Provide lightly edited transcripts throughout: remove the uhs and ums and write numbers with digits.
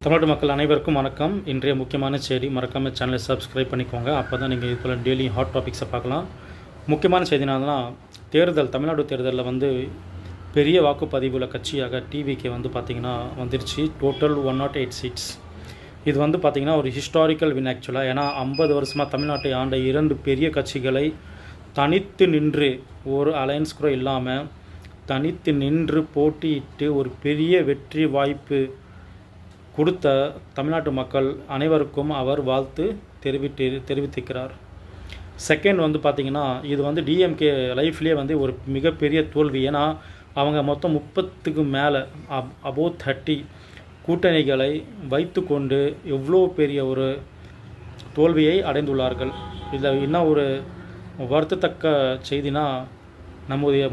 தமிழ்நாட்டு மக்கள் அனைவருக்கும் வணக்கம். இன்றைய முக்கியமான செய்தி, மறக்காமல் சேனலை சப்ஸ்கிரைப் பண்ணிக்கோங்க. அப்போ தான் நீங்கள் இது போல் டெய்லி ஹாட் டாபிக்ஸை பார்க்கலாம். முக்கியமான செய்தினால்னா தமிழ்நாடு தேர்தலில் பெரிய வாக்குப்பதிவுள்ள கட்சியாக டிவிக்கு பார்த்திங்கன்னா வந்துருச்சு. Total 108 seats. இது பார்த்திங்கன்னா ஒரு ஹிஸ்டாரிக்கல் வின் ஆக்சுவலாக. ஏன்னா 50 வருஷமாக தமிழ்நாட்டை ஆண்ட 2 பெரிய கட்சிகளை தனித்து நின்று, ஒரு அலையன்ஸ் கூட இல்லாமல் தனித்து நின்று போட்டியிட்டு ஒரு பெரிய வெற்றி வாய்ப்பு கொடுத்த தமிழ்நாட்டு மக்கள் அனைவருக்கும் அவர் வாழ்த்து தெரிவித்திருக்கிறார். செகண்ட் பார்த்திங்கன்னா இது டிஎம்கே லைஃப்லேயே ஒரு மிகப்பெரிய தோல்வி. ஏன்னா அவங்க மொத்தம் 30க்கு மேலே அபோவ் 30 கூட்டணிகளை வைத்து கொண்டு எவ்வளோ பெரிய ஒரு தோல்வியை அடைந்துள்ளார்கள். இதில் என்ன ஒரு வருத்தத்தக்க செய்தினா, நம்முடைய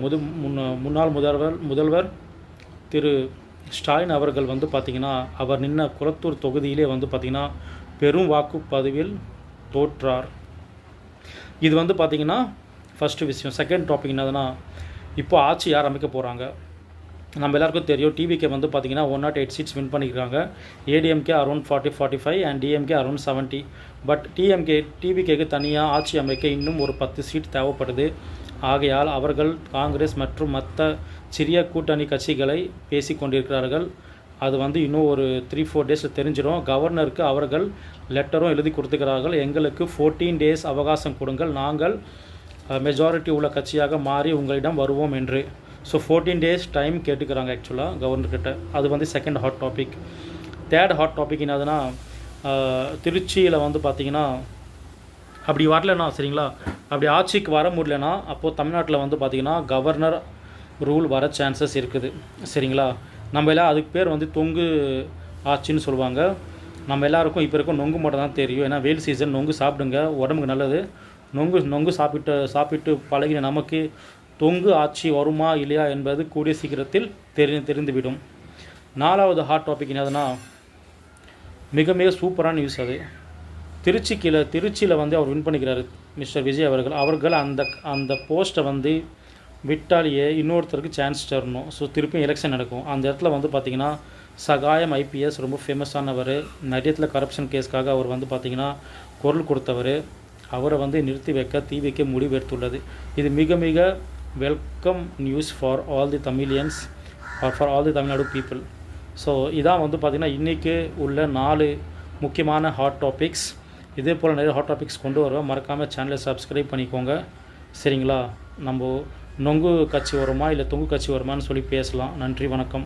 முன்னாள் முதல்வர் திரு ஸ்டாலின் அவர்கள் பார்த்திங்கன்னா அவர் நின்ன குளத்தூர் தொகுதியிலே பார்த்திங்கன்னா பெரும் வாக்குப்பதிவில் தோற்றார். இது பார்த்திங்கன்னா ஃபஸ்ட்டு விஷயம். செகண்ட் டாபிக் என்னதுன்னா, இப்போ ஆட்சி யார் அமைக்க போகிறாங்க. நம்ம எல்லாருக்கும் தெரியும், டிவிக்கு பார்த்திங்கன்னா 108 சீட்ஸ் வின் பண்ணிக்கிறாங்க. ADMK around 40-45 and DMK around 70. But டிவிகேக்கு தனியாக ஆட்சி அமைக்க இன்னும் ஒரு 10 சீட் தேவைப்படுது. ஆகையால் அவர்கள் காங்கிரஸ் மற்றும் மற்ற சிறிய கூட்டணி கட்சிகளை பேசி கொண்டிருக்கிறார்கள். அது இன்னும் ஒரு 3-4 டேஸில் தெரிஞ்சிடும். கவர்னருக்கு அவர்கள் லெட்டரும் எழுதி கொடுத்துக்கிறார்கள். எங்களுக்கு 14 டேஸ் அவகாசம் கொடுங்கள், நாங்கள் மெஜாரிட்டி உள்ள கட்சியாக மாறி உங்களிடம் வருவோம் என்று. ஸோ 14 டேஸ் டைம் கேட்டுக்கிறாங்க ஆக்சுவலாக கவர்னர்கிட்ட. அது second hot topic. Third hot topic என்னதுன்னா, திருச்சியில் பார்த்திங்கன்னா அப்படி வரலன்னா, சரிங்களா, அப்படி ஆட்சிக்கு வர முடியலன்னா அப்போது தமிழ்நாட்டில் பார்த்திங்கன்னா கவர்னர் ரூல் வர சான்சஸ் இருக்குது. சரிங்களா, நம்ம எல்லாம் அதுக்கு பேர் தொங்கு ஆட்சின்னு சொல்லுவாங்க. நம்ம எல்லாருக்கும் இப்போ இருக்கும் நொங்கு மட்டும் தான் தெரியும். ஏன்னா வெயில் சீசன், நொங்கு சாப்பிடுங்க, உடம்புக்கு நல்லது. நொங்கு சாப்பிட்டு பழகின நமக்கு தொங்கு ஆட்சி வருமா இல்லையா என்பது கூடிய சீக்கிரத்தில் தெரிந்துவிடும். 4வது ஹாட் டாபிக் என்னதுன்னா, மிக மிக சூப்பரான நியூஸ். அது திருச்சியில் அவர் வின் பண்ணிக்கிறாரு மிஸ்டர் விஜய் அவர்கள் அந்த போஸ்ட்டை விட்டாலேயே இன்னொருத்தருக்கு சான்ஸ் தரணும். ஸோ திருப்பியும் எலெக்ஷன் நடக்கும். அந்த இடத்துல பார்த்திங்கன்னா சகாயம் ஐபிஎஸ் ரொம்ப ஃபேமஸானவர். நிறையத்தில் கரப்ஷன் கேஸ்க்காக அவர் பார்த்திங்கன்னா குரல் கொடுத்தவர். அவரை நிறுத்தி வைக்க டிவிக்கு முடிவெடுத்துள்ளது. இது மிக மிக welcome news for all the Tamilians or for all the Tamil Nadu people. So இதான் பார்த்திங்கன்னா இன்றைக்கி உள்ள 4 முக்கியமான ஹாட் டாபிக்ஸ். இதே போல் நிறைய ஹாட் டாபிக்ஸ் கொண்டு வருவேன். மறக்காமல் சேனலை சப்ஸ்கிரைப் பண்ணிக்கோங்க. சரிங்களா, நம்ம நொங்கு கட்சி வருமா இல்லை தொங்கு கட்சி வருமானு சொல்லி பேசலாம். நன்றி, வணக்கம்.